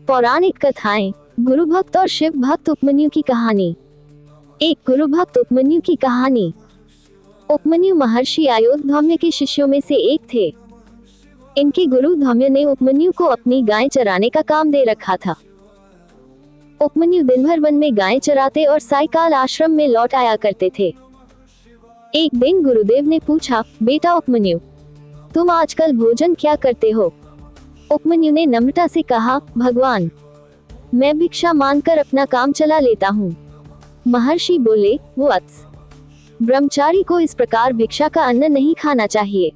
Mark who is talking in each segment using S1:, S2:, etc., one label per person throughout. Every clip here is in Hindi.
S1: पौराणिक कथाएं, गुरु भक्त और शिव भक्त उपमन्यु की कहानी। एक गुरु भक्त उपमन्यु की कहानी। उपमन्यु महर्षि आयोधौम्य के शिष्यों में से एक थे। इनके गुरु धौम्य ने उपमन्यु को अपनी गाय चराने का काम दे रखा था। उपमन्यु दिन भर वन में गायें चराते और सायकाल आश्रम में लौट आया करते थे। एक दिन गुरुदेव ने पूछा, बेटा उपमन्यु, तुम आजकल भोजन क्या करते हो? उपमन्यु ने नम्रता से कहा, भगवान, मैं भिक्षा मांगकर अपना काम चला लेता हूँ। महर्षि बोले, वत्स, ब्रह्मचारी को इस प्रकार भिक्षा का अन्न नहीं खाना चाहिए।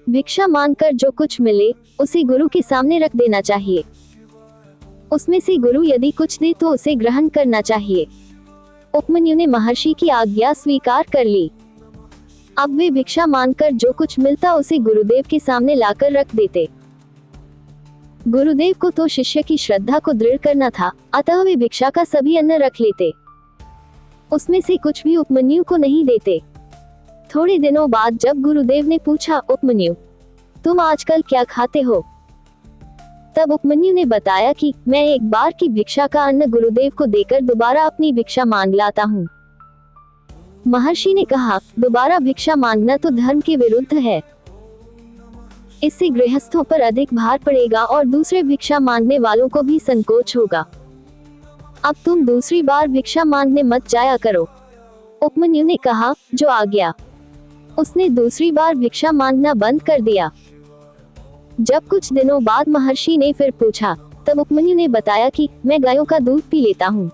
S1: भिक्षा मांगकर जो कुछ मिले उसे गुरु के सामने रख देना चाहिए। उसमें से गुरु यदि कुछ दे तो उसे ग्रहण करना चाहिए। उपमन्यु ने महर्षि की आज्ञा स्वीकार कर ली। अब वे भिक्षा मांगकर जो कुछ मिलता उसे गुरुदेव के सामने लाकर रख देते। गुरुदेव को तो शिष्य की श्रद्धा को दृढ़ करना था, अतः वे भिक्षा का सभी अन्न रख लेते। उसमें से कुछ भी उपमन्यु को नहीं देते। थोड़े दिनों बाद जब गुरुदेव ने पूछा, उपमन्यु, तुम आजकल क्या खाते हो? तब उपमन्यु ने बताया कि मैं एक बार की भिक्षा का अन्न गुरुदेव को देकर दोबारा अपनी भिक्षा मांग लाता हूँ। महर्षि ने कहा, दोबारा भिक्षा मांगना तो धर्म के विरुद्ध है। इससे गृहस्थों पर अधिक भार पड़ेगा और दूसरे भिक्षा मांगने वालों को भी संकोच होगा। अब तुम दूसरी बार भिक्षा मांगने मत जाया करो। उपमन्यु ने कहा, जो आज्ञा। उसने दूसरी बार भिक्षा मांगना बंद कर दिया। जब कुछ दिनों बाद महर्षि ने फिर पूछा, तब उपमन्यु ने बताया कि मैं गायों का दूध पी लेता हूँ।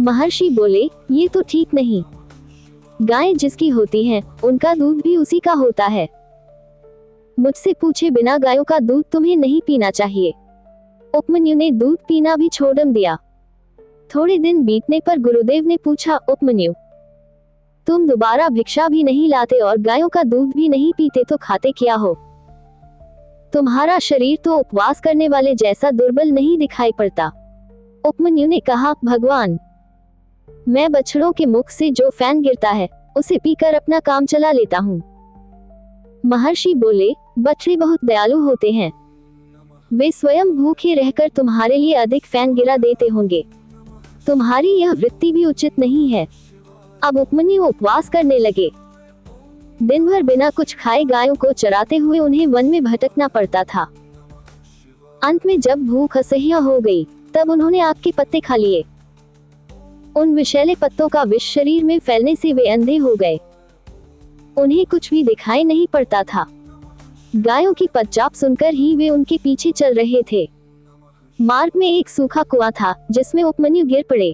S1: महर्षि बोले, ये तो ठीक नहीं। गायें जिसकी होती हैं, उनका दूध भी उसी का होता है। मुझसे पूछे बिना गायों का दूध तुम्हें नहीं पीना चाहिए। उपमन्यु ने दूध पीना भी छोड़ दिया। थोड़े दिन बीतने पर गुरुदेव ने पूछा, उपमन्यु, तुम दोबारा भिक्षा भी नहीं लाते और गायों का दूध भी नहीं पीते तो खाते क्या हो? तुम्हारा शरीर तो उपवास करने वाले जैसा दुर्बल नहीं दिखाई पड़ता। उपमन्यु ने कहा, भगवान, मैं बछड़ों के मुख से जो फैन गिरता है उसे पीकर अपना काम चला लेता हूँ। महर्षि बोले, बछड़े बहुत दयालु होते हैं। वे स्वयं भूखे रहकर तुम्हारे लिए अधिक फैन गिरा देते होंगे। तुम्हारी यह वृत्ति भी उचित नहीं है। अब उपमन्यु उपवास करने लगे। दिन भर बिना कुछ खाए गायों को चराते हुए उन्हें वन में भटकना पड़ता था। अंत में जब भूख असह्य हो गई, तब उन्होंने आग के पत्ते खा लिए। उन विषैले पत्तों का विष शरीर में फैलने से वे अंधे हो गए। उन्हें कुछ भी दिखाई नहीं पड़ता था। गायों की पदचाप सुनकर ही वे उनके पीछे चल रहे थे। मार्ग में एक सूखा कुआं था जिसमें उपमन्यु गिर पड़े।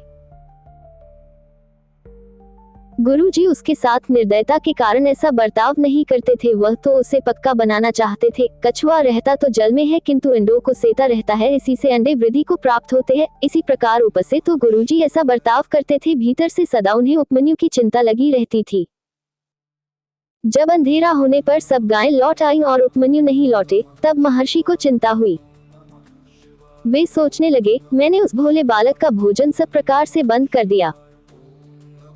S1: गुरुजी उसके साथ निर्दयता के कारण ऐसा बर्ताव नहीं करते थे। वह तो उसे पक्का बनाना चाहते थे। कछुआ रहता तो जल में है किंतु अंडों को सेता रहता है, इसी से अंडे वृद्धि को प्राप्त होते हैं। इसी प्रकार ऊपर से तो गुरुजी ऐसा बर्ताव करते थे, भीतर से सदा उन्हें उपमन्यु की चिंता लगी रहती थी। जब अंधेरा होने पर सब गायें लौट आईं और उपमन्यु नहीं लौटे, तब महर्षि को चिंता हुई। वे सोचने लगे, मैंने उस भोले बालक का भोजन सब प्रकार से बंद कर दिया।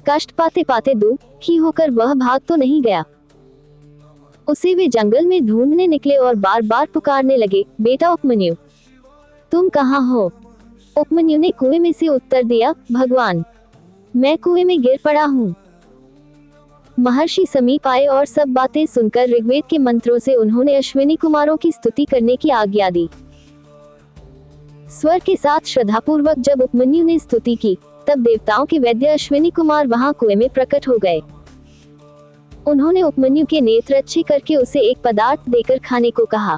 S1: कष्ट पाते पाते दुखी होकर वह भाग तो नहीं गया। उसे वे जंगल में ढूंढने निकले और बार बार पुकारने लगे, बेटा उपमन्यु, तुम कहाँ हो? उपमन्यु ने कुएं में से उत्तर दिया, भगवान, मैं कुएं में गिर पड़ा हूँ। महर्षि समीप आए और सब बातें सुनकर ऋग्वेद के मंत्रों से उन्होंने अश्विनी कुमारों की स्तुति करने की आज्ञा दी। स्वर के साथ श्रद्धापूर्वक जब उपमन्यु ने स्तुति की, तब देवताओं के वैद्य अश्विनी कुमार वहां कुएं में प्रकट हो गए। उन्होंने उपमन्यु के नेत्र अच्छे करके उसे एक पदार्थ देकर खाने को कहा,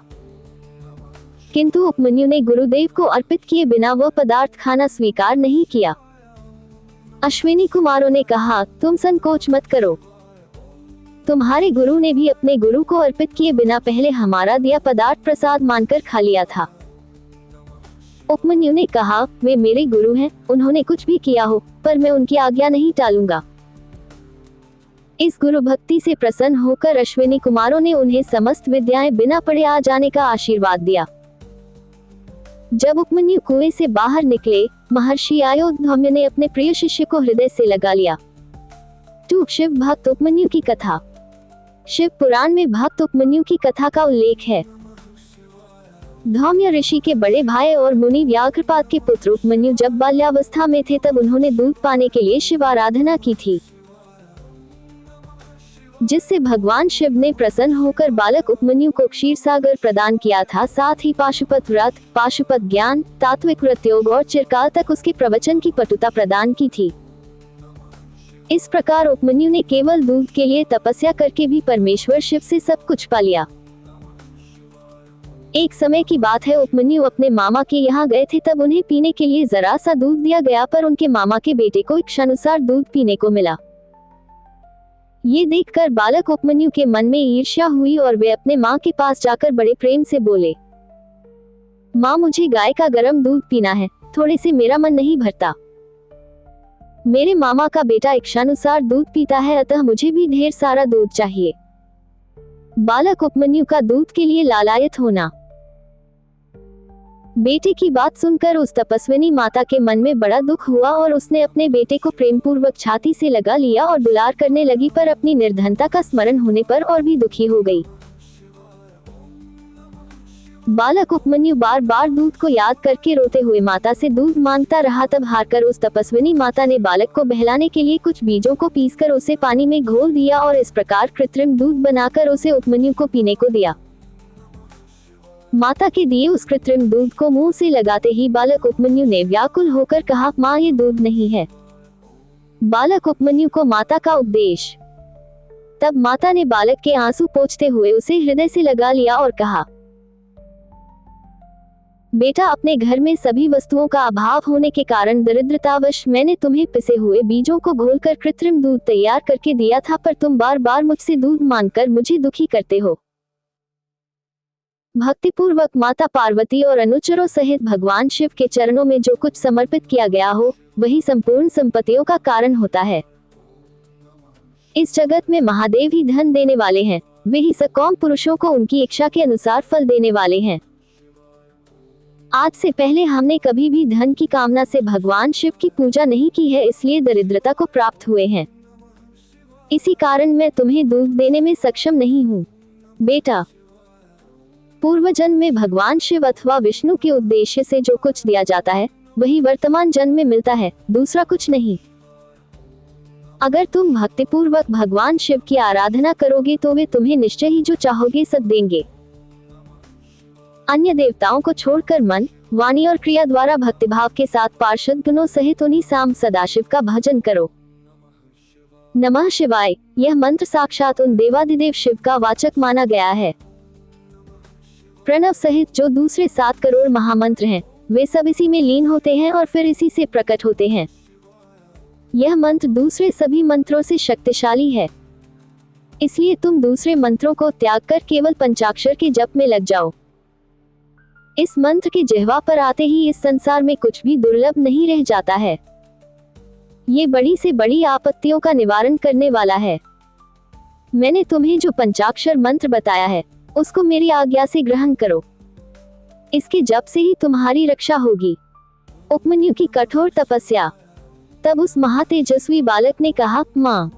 S1: किंतु उपमन्यु ने गुरुदेव को अर्पित किए बिना वह पदार्थ खाना स्वीकार नहीं किया। अश्विनी कुमारों ने कहा, तुम संकोच मत करो। तुम्हारे गुरु ने भी अपने गुरु को अर्पित किए बिना पहले हमारा दिया पदार्थ प्रसाद मानकर खा लिया था। उपमन्यु ने कहा, वे मेरे गुरु हैं, उन्होंने कुछ भी किया हो, पर मैं उनकी आज्ञा नहीं टालूंगा। इस गुरु भक्ति से प्रसन्न होकर अश्विनी कुमारों ने उन्हें समस्त विद्याएं बिना पढ़े आ जाने का आशीर्वाद दिया। जब उपमन्यु कुएं से बाहर निकले, महर्षि आयोधौम्य ने अपने प्रिय शिष्य को हृदय से लगा लिया। शिव भक्त उपमन्यु की कथा। शिव पुराण में भक्त उपमन्यु की कथा का उल्लेख है। धौम्य ऋषि के बड़े भाई और मुनि व्याघ्रपाद के पुत्र उपमन्यु जब बाल्यावस्था में थे तब उन्होंने दूध पाने के लिए शिव आराधना की थी, जिससे भगवान शिव ने प्रसन्न होकर बालक उपमन्यु को क्षीर सागर प्रदान किया था। साथ ही पाशुपत व्रत, पाशुपत ज्ञान, तात्विक व्रतयोग और चिरकाल तक उसके प्रवचन की पटुता प्रदान की थी। इस प्रकार उपमन्यु ने केवल दूध के लिए तपस्या करके भी परमेश्वर शिव से सब कुछ पा लिया। एक समय की बात है, उपमन्यु अपने मामा के यहाँ गए थे, तब उन्हें पीने के लिए जरा सा दूध दिया गया, पर उनके मामा के बेटे को इच्छानुसार दूध पीने को मिला। ये देखकर बालक उपमन्यु के मन में ईर्ष्या हुई और वे अपने माँ के पास जाकर बड़े प्रेम से बोले, माँ मुझे गाय का गर्म दूध पीना है, थोड़े से मेरा मन नहीं भरता। मेरे मामा का बेटा इच्छानुसार दूध पीता है, अतः मुझे भी ढेर सारा दूध चाहिए। बालक उपमन्यु का दूध के लिए लालायत होना। बेटे की बात सुनकर उस तपस्विनी माता के मन में बड़ा दुख हुआ और उसने अपने बेटे को प्रेम पूर्वक छाती से लगा लिया और दुलार करने लगी, पर अपनी निर्धनता का स्मरण होने पर और भी दुखी हो गई। बालक उपमन्यु बार बार दूध को याद करके रोते हुए माता से दूध मांगता रहा। तब हारकर उस तपस्विनी माता ने बालक को बहलाने के लिए कुछ बीजों को पीसकर उसे पानी में घोल दिया और इस प्रकार कृत्रिम दूध बनाकर उसे उपमन्यु को पीने को दिया। माता के दिए उस कृत्रिम दूध को मुंह से लगाते ही बालक उपमन्यु ने व्याकुल होकर कहा, माँ ये दूध नहीं है। बालक उपमन्यु को माता का उपदेश। तब माता ने बालक के आंसू पोंछते हुए उसे हृदय से लगा लिया और कहा, बेटा अपने घर में सभी वस्तुओं का अभाव होने के कारण दरिद्रतावश मैंने तुम्हें पिसे हुए बीजों को घोलकर कृत्रिम दूध तैयार करके दिया था, पर तुम बार बार मुझसे दूध मांगकर मुझे दुखी करते हो। भक्तिपूर्वक माता पार्वती और अनुचरों सहित भगवान शिव के चरणों में जो कुछ समर्पित किया गया हो, वही संपूर्ण संपत्तियों का कारण होता है। इस जगत में महादेव ही धन देने वाले हैं, वे ही सकौम पुरुषों को उनकी इच्छा के अनुसार फल देने वाले हैं। आज से पहले हमने कभी भी धन की कामना से भगवान शिव की पूजा नहीं की है, इसलिए दरिद्रता को प्राप्त हुए हैं। इसी कारण मैं तुम्हें दूध देने में सक्षम नहीं हूँ। बेटा, पूर्व जन्म में भगवान शिव अथवा विष्णु के उद्देश्य से जो कुछ दिया जाता है वही वर्तमान जन्म में मिलता है, दूसरा कुछ नहीं। अगर तुम भक्तिपूर्वक भगवान शिव की आराधना करोगे तो वे तुम्हें निश्चय ही जो चाहोगे सब देंगे। अन्य देवताओं को छोड़कर मन, वाणी और क्रिया द्वारा भक्तिभाव के साथ पार्षद गणों सहित उन्हीं साम सदाशिव का भजन करो। नमः शिवाय, यह मंत्र साक्षात उन देवादिदेव शिव का वाचक माना गया है। प्रणव सहित जो दूसरे 7 करोड़ महामंत्र हैं, वे सब इसी में लीन होते हैं और फिर इसी से प्रकट होते हैं। यह मंत्र दूसरे सभी मंत्रों से शक्तिशाली है, इसलिए तुम दूसरे मंत्रों को त्याग कर केवल पंचाक्षर के जप में लग जाओ। इस मंत्र के जिह्वा पर आते ही इस संसार में कुछ भी दुर्लभ नहीं रह जाता है। ये बड़ी से बड़ी आपत्तियों का निवारण करने वाला है। मैंने तुम्हें जो पंचाक्षर मंत्र बताया है उसको मेरी आज्ञा से ग्रहण करो, इसके जप से ही तुम्हारी रक्षा होगी। उपमन्यु की कठोर तपस्या। तब उस महातेजस्वी बालक ने कहा, माँ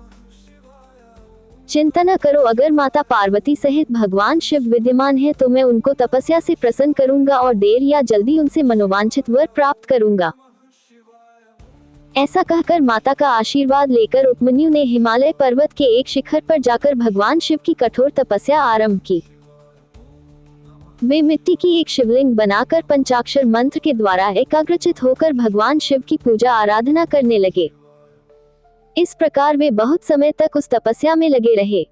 S1: चिंता न करो, अगर माता पार्वती सहित भगवान शिव विद्यमान है तो मैं उनको तपस्या से प्रसन्न करूंगा और देर या जल्दी उनसे मनोवांछित वर प्राप्त करूंगा। ऐसा कहकर माता का आशीर्वाद लेकर उपमन्यु ने हिमालय पर्वत के एक शिखर पर जाकर भगवान शिव की कठोर तपस्या आरंभ की। वे मिट्टी की एक शिवलिंग बनाकर पंचाक्षर मंत्र के द्वारा एकाग्रचित होकर भगवान शिव की पूजा आराधना करने लगे। इस प्रकार वे बहुत समय तक उस तपस्या में लगे रहे।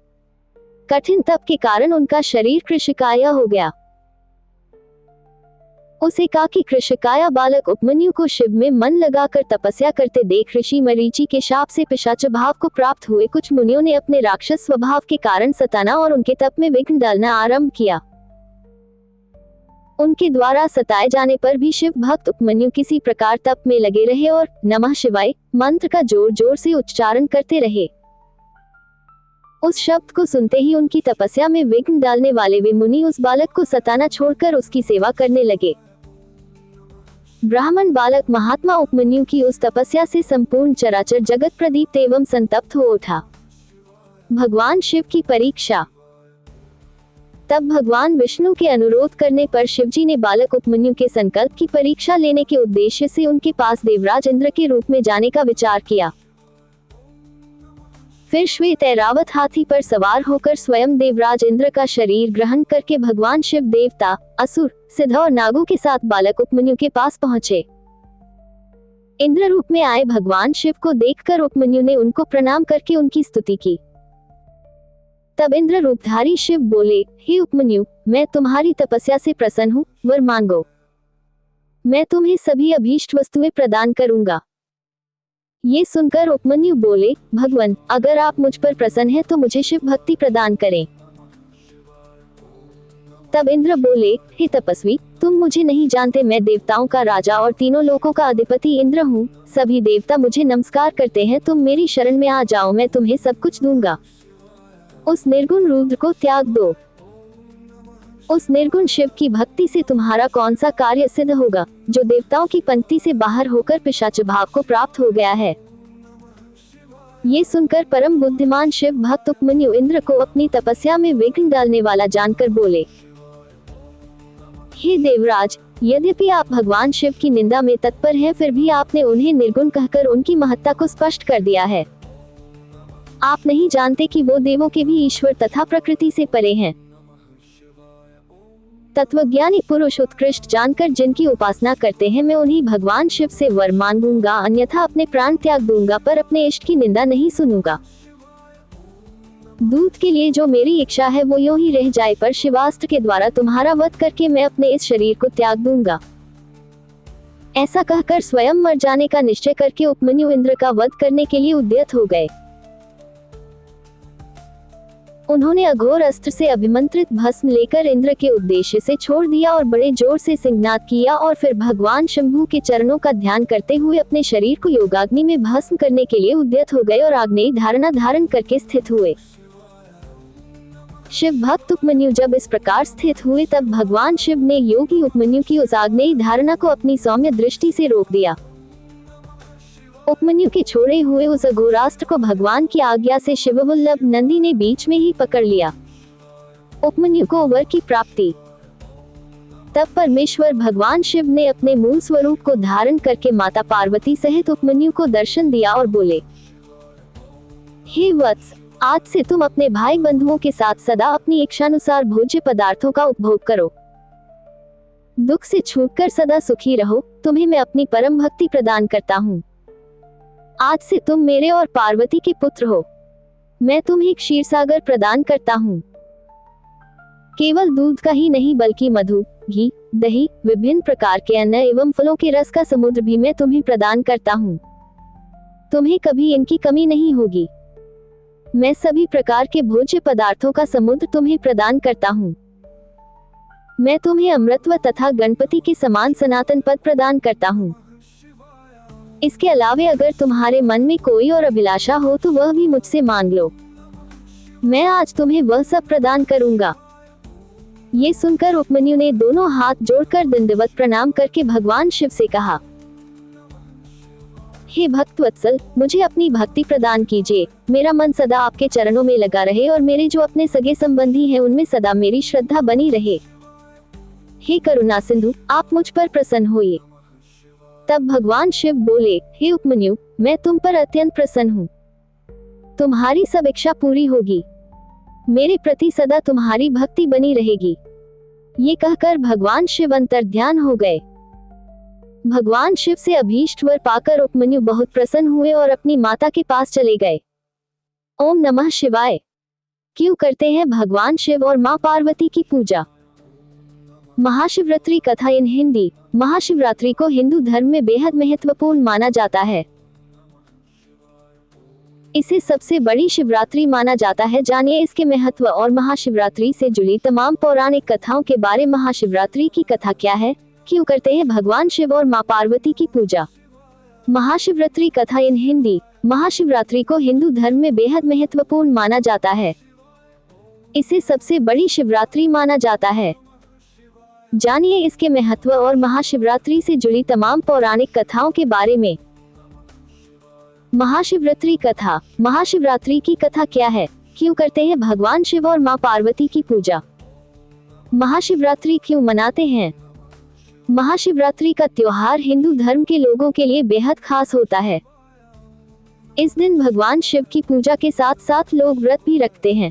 S1: कठिन तप के कारण उनका शरीर कृशिकाय हो गया। उस एकाकी कृशिकाय बालक उपमन्यु को शिव में मन लगाकर तपस्या करते देख ऋषि मरीचि के शाप से पिशाच भाव को प्राप्त हुए कुछ मुनियों ने अपने राक्षस स्वभाव के कारण सताना और उनके तप में विघ्न डालना आरंभ किया। उनके द्वारा सताए जाने पर भी शिव भक्त उपमन्यु किसी प्रकार तप में लगे रहे और नमः शिवाय मंत्र का जोर जोर से उच्चारण करते रहे। उस शब्द को सुनते ही उनकी तपस्या में विघ्न डालने वाले वे मुनि उस बालक को सताना छोड़कर उसकी सेवा करने लगे। ब्राह्मण बालक महात्मा उपमन्यु की उस तपस्या से संपूर्ण चराचर जगत प्रदीप्त एवं संतप्त हो उठा। भगवान शिव की परीक्षा। तब भगवान विष्णु के अनुरोध करने पर शिवजी ने बालक उपमन्यु के संकल्प की परीक्षा लेने के उद्देश्य से उनके पास देवराज इंद्र के रूप में जाने का विचार किया। फिर श्वेत ऐरावत हाथी पर सवार होकर स्वयं देवराज इंद्र का शरीर ग्रहण करके भगवान शिव देवता, असुर, सिद्ध और नागों के साथ बालक उपमन्यु के पास पहुंचे। इंद्र रूप में आए भगवान शिव को देखकर उपमन्यु ने उनको प्रणाम करके उनकी स्तुति की। तब इंद्र रूपधारी शिव बोले, हे उपमन्यु, मैं तुम्हारी तपस्या से प्रसन्न हूँ, वर मांगो। मैं तुम्हें सभी अभीष्ट वस्तुएं प्रदान करूंगा। ये सुनकर उपमन्यु बोले, भगवान, अगर आप मुझ पर प्रसन्न हैं तो मुझे शिव भक्ति प्रदान करें। तब इंद्र बोले, हे तपस्वी, तुम मुझे नहीं जानते, मैं देवताओं का राजा और तीनों लोकों का अधिपति इंद्र हूँ। सभी देवता मुझे नमस्कार करते हैं, तुम मेरी शरण में आ जाओ, मैं तुम्हें सब कुछ दूंगा। उस निर्गुण रुद्र को त्याग दो। उस निर्गुण शिव की भक्ति से तुम्हारा कौन सा कार्य सिद्ध होगा, जो देवताओं की पंक्ति से बाहर होकर पिशाच भाव को प्राप्त हो गया है। ये सुनकर परम बुद्धिमान शिव भक्त उपमन्यु इंद्र को अपनी तपस्या में विघ्न डालने वाला जानकर बोले, हे देवराज, यद्यपि आप भगवान शिव की निंदा में तत्पर हैं, फिर भी आपने उन्हें निर्गुण कहकर उनकी महत्ता को स्पष्ट कर दिया है। आप नहीं जानते कि वो देवों के भी ईश्वर तथा प्रकृति से परे हैं। तत्वज्ञानी पुरुष उत्कृष्ट जानकर जिनकी उपासना करते हैं, मैं उन्हीं भगवान शिव से वर मांगूंगा, अन्यथा अपने प्राण त्याग दूंगा, पर अपने इष्ट की निंदा नहीं सुनूंगा। दूत के लिए जो मेरी इच्छा है वो यूं ही रह जाए, पर शिवास्त्र के द्वारा तुम्हारा वध करके मैं अपने इस शरीर को त्याग दूंगा। ऐसा कहकर स्वयं मर जाने का निश्चय करके उपमन्यु इंद्र का वध करने के लिए उद्यत हो गए। उन्होंने अघोर अस्त्र से अभिमंत्रित भस्म लेकर इंद्र के उद्देश्य से छोड़ दिया और बड़े जोर से सिंहनाद किया, और फिर भगवान शंभु के चरणों का ध्यान करते हुए अपने शरीर को योगाग्नि में भस्म करने के लिए उद्यत हो गए और आग्नेय धारणा धारण करके स्थित हुए। शिव भक्त उपमन्यु जब इस प्रकार स्थित हुए, तब भगवान शिव ने योगी उपमन्यु की उस आग्नेय धारणा को अपनी सौम्य दृष्टि से रोक दिया। उपमन्यु के छोड़े हुए उस अघोरास्त्र को भगवान की आज्ञा से शिववल्लभ नंदी ने बीच में ही पकड़ लिया। उपमन्यु को वर की प्राप्ति। तब परमेश्वर भगवान शिव ने अपने मूल स्वरूप को धारण करके माता पार्वती सहित उपमन्यु को दर्शन दिया और बोले, हे वत्स, आज से तुम अपने भाई बंधुओं के साथ सदा अपनी इच्छानुसार भोज्य पदार्थों का उपभोग करो। दुख से छूटकर सदा सुखी रहो, तुम्हें मैं अपनी परम भक्ति प्रदान करता हूँ। आज से तुम मेरे और पार्वती के पुत्र हो। मैं तुम्हें क्षीर सागर प्रदान करता हूँ। केवल दूध का ही नहीं बल्कि मधु, घी, दही, विभिन्न प्रकार के अन्न एवं फलों के रस का समुद्र भी मैं तुम्हें प्रदान करता हूँ। तुम्हें कभी इनकी कमी नहीं होगी। मैं सभी प्रकार के भोज्य पदार्थों का समुद्र तुम्हें प्रदान करता हूँ। मैं तुम्हें अमृतत्व तथा गणपति के समान सनातन पद प्रदान करता हूँ। इसके अलावे अगर तुम्हारे मन में कोई और अभिलाषा हो तो वह भी मुझसे मांग लो, मैं आज तुम्हें वह सब प्रदान करूंगा। ये सुनकर उपमन्यु ने दोनों हाथ जोड़कर दंडवत प्रणाम करके भगवान शिव से कहा, हे भक्तवत्सल, मुझे अपनी भक्ति प्रदान कीजिए। मेरा मन सदा आपके चरणों में लगा रहे और मेरे जो अपने सगे संबंधी हैं उनमें सदा मेरी श्रद्धा बनी रहे। हे करुणा सिंधु, आप मुझ पर प्रसन्न होइए। तब भगवान शिव बोले, हे उपमन्यु, मैं तुम पर अत्यंत प्रसन्न हूँ। तुम्हारी सब इच्छा पूरी होगी। मेरे प्रति सदा तुम्हारी भक्ति बनी रहेगी। ये कहकर भगवान शिव अंतर्ध्यान हो गए। भगवान शिव से अभीष्ट वर पाकर उपमन्यु बहुत प्रसन्न हुए और अपनी माता के पास चले गए। ओम नमः शिवाय। क्यों करते हैं भगवान शिव और मां पार्वती की पूजा? महाशिवरात्रि कथा इन हिंदी। महाशिवरात्रि को हिंदू धर्म में बेहद महत्वपूर्ण माना जाता है। इसे सबसे बड़ी शिवरात्रि माना जाता है। जानिए इसके महत्व और महाशिवरात्रि से जुड़ी तमाम पौराणिक कथाओं के बारे। महाशिवरात्रि की कथा क्या है? क्यों करते हैं भगवान शिव और मां पार्वती की पूजा? महाशिवरात्रि कथा इन हिंदी। महाशिवरात्रि को हिंदू धर्म में बेहद महत्वपूर्ण माना जाता है। इसे सबसे बड़ी शिवरात्रि माना जाता है। जानिए इसके महत्व और महाशिवरात्रि से जुड़ी तमाम पौराणिक कथाओं के बारे में। महाशिवरात्रि कथा। महाशिवरात्रि की कथा क्या है? क्यों करते हैं भगवान शिव और मां पार्वती की पूजा? महाशिवरात्रि क्यों मनाते हैं? महाशिवरात्रि का त्योहार हिंदू धर्म के लोगों के लिए बेहद खास होता है। इस दिन भगवान शिव की पूजा के साथ साथ लोग व्रत भी रखते हैं।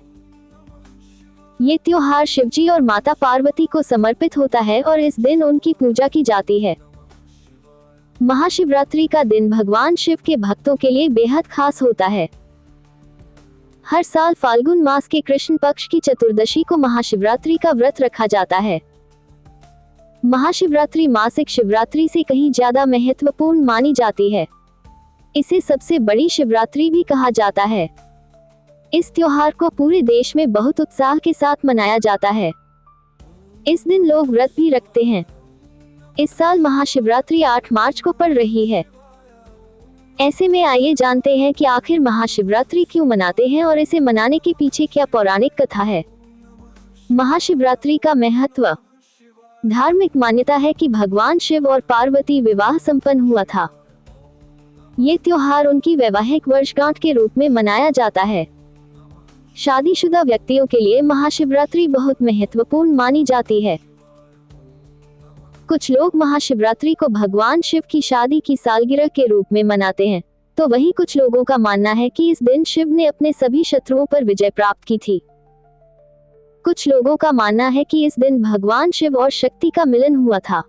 S1: ये त्योहार शिवजी और माता पार्वती को समर्पित होता है और इस दिन उनकी पूजा की जाती है। महाशिवरात्रि का दिन भगवान शिव के भक्तों के लिए बेहद खास होता है। हर साल फाल्गुन मास के कृष्ण पक्ष की चतुर्दशी को महाशिवरात्रि का व्रत रखा जाता है। महाशिवरात्रि मासिक शिवरात्रि से कहीं ज्यादा महत्वपूर्ण मानी जाती है। इसे सबसे बड़ी शिवरात्रि भी कहा जाता है। इस त्योहार को पूरे देश में बहुत उत्साह के साथ मनाया जाता है। इस दिन लोग व्रत भी रखते हैं। इस साल महाशिवरात्रि 8 मार्च को पड़ रही है। ऐसे में आइए जानते हैं कि आखिर महाशिवरात्रि क्यों मनाते हैं और इसे मनाने के पीछे क्या पौराणिक कथा है। महाशिवरात्रि का महत्व। धार्मिक मान्यता है कि भगवान शिव और पार्वती विवाह संपन्न हुआ था। ये त्योहार उनकी वैवाहिक वर्षगांठ के रूप में मनाया जाता है। शादीशुदा व्यक्तियों के लिए महाशिवरात्रि बहुत महत्वपूर्ण मानी जाती है। कुछ लोग महाशिवरात्रि को भगवान शिव की शादी की सालगिरह के रूप में मनाते हैं, तो वहीं कुछ लोगों का मानना है कि इस दिन शिव ने अपने सभी शत्रुओं पर विजय प्राप्त की थी। कुछ लोगों का मानना है कि इस दिन भगवान शिव और शक्ति का मिलन हुआ था।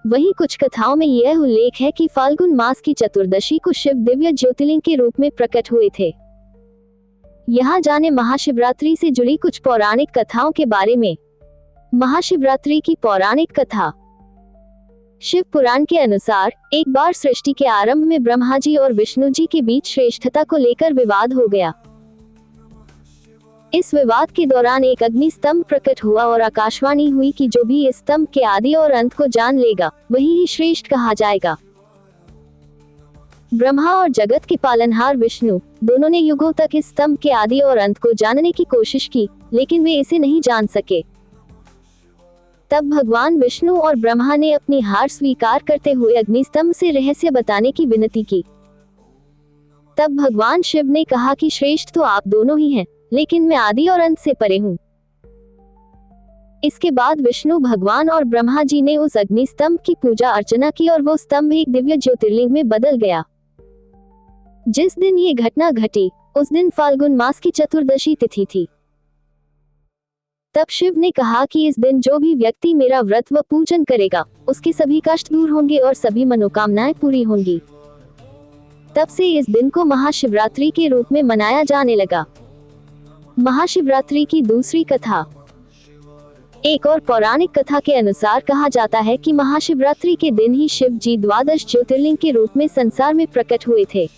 S1: वहीं कुछ कथाओं में यह उल्लेख है कि फाल्गुन मास की चतुर्दशी को शिव दिव्य ज्योतिर्लिंग के रूप में प्रकट हुए थे। यहाँ जाने महाशिवरात्रि से जुड़ी कुछ पौराणिक कथाओं के बारे में। महाशिवरात्रि की पौराणिक कथा। शिव पुराण के अनुसार एक बार सृष्टि के आरंभ में ब्रह्मा जी और विष्णु जी के बीच श्रेष्ठता को लेकर विवाद हो गया। इस विवाद के दौरान एक अग्नि स्तंभ प्रकट हुआ और आकाशवाणी हुई कि जो भी इस स्तंभ के आदि और अंत को जान लेगा वही ही श्रेष्ठ कहा जाएगा। ब्रह्मा और जगत के पालनहार विष्णु दोनों ने युगों तक इस स्तंभ के आदि और अंत को जानने की कोशिश की, लेकिन वे इसे नहीं जान सके। तब भगवान विष्णु और ब्रह्मा ने अपनी हार स्वीकार करते हुए अग्निस्तंभ से रहस्य बताने की विनती की। तब भगवान शिव ने कहा कि श्रेष्ठ तो आप दोनों ही हैं, लेकिन मैं आदि और अंत से परे हूँ। इसके बाद विष्णु भगवान और ब्रह्मा जी ने उस अग्निस्तंभ की पूजा अर्चना की और वो स्तंभ एक दिव्य ज्योतिर्लिंग में बदल गया। जिस दिन ये घटना घटी उस दिन फाल्गुन मास की चतुर्दशी तिथि थी। तब शिव ने कहा कि इस दिन जो भी व्यक्ति मेरा व्रत व पूजन करेगा उसके सभी कष्ट दूर होंगे और सभी मनोकामनाएं पूरी होंगी। तब से इस दिन को महाशिवरात्रि के रूप में मनाया जाने लगा। महाशिवरात्रि की दूसरी कथा। एक और पौराणिक कथा के अनुसार कहा जाता है कि महाशिवरात्रि के दिन ही शिव जी 12 ज्योतिर्लिंग के रूप में संसार में प्रकट हुए थे।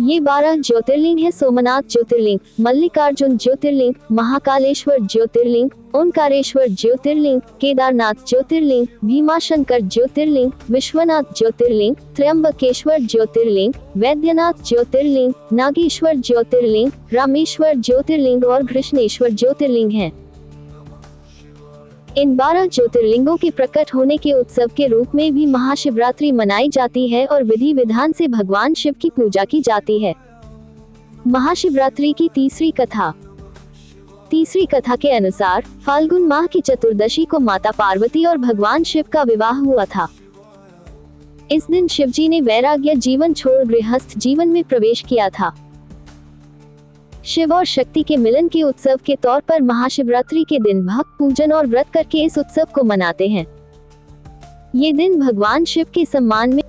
S1: ये 12 ज्योतिर्लिंग है सोमनाथ ज्योतिर्लिंग, मल्लिकार्जुन ज्योतिर्लिंग, महाकालेश्वर ज्योतिर्लिंग, ओंकारेश्वर ज्योतिर्लिंग, केदारनाथ ज्योतिर्लिंग, भीमाशंकर ज्योतिर्लिंग, विश्वनाथ ज्योतिर्लिंग, त्र्यंबकेश्वर ज्योतिर्लिंग, वैद्यनाथ ज्योतिर्लिंग, नागेश्वर ज्योतिर्लिंग, रामेश्वर ज्योतिर्लिंग और कृष्णेश्वर ज्योतिर्लिंग हैं। इन 12 ज्योतिर्लिंगों के प्रकट होने के उत्सव के रूप में भी महाशिवरात्रि मनाई जाती है और विधि विधान से भगवान शिव की पूजा की जाती है। महाशिवरात्रि की तीसरी कथा। तीसरी कथा के अनुसार फाल्गुन माह की चतुर्दशी को माता पार्वती और भगवान शिव का विवाह हुआ था। इस दिन शिवजी ने वैराग्य जीवन छोड़ गृहस्थ जीवन में प्रवेश किया था। शिव और शक्ति के मिलन के उत्सव के तौर पर महाशिवरात्रि के दिन भक्त पूजन और व्रत करके इस उत्सव को मनाते हैं। ये दिन भगवान शिव के सम्मान में